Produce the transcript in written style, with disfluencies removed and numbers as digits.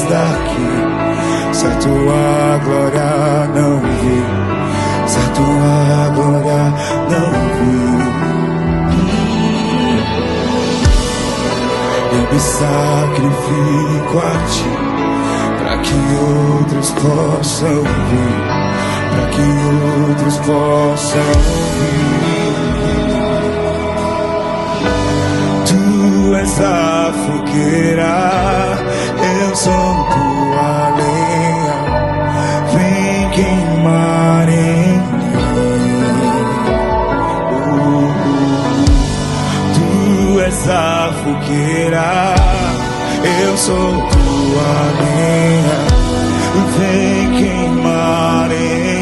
daqui. Se a tua glória não vir, se a tua glória não vir, eu me sacrifico a ti, para que outros possam vir, para que outros possam vir. Tu és a fogueira, eu sou tua lenha, vem queimar em mim. Tu és a fogueira, eu sou tua lenha, vem queimar em mim.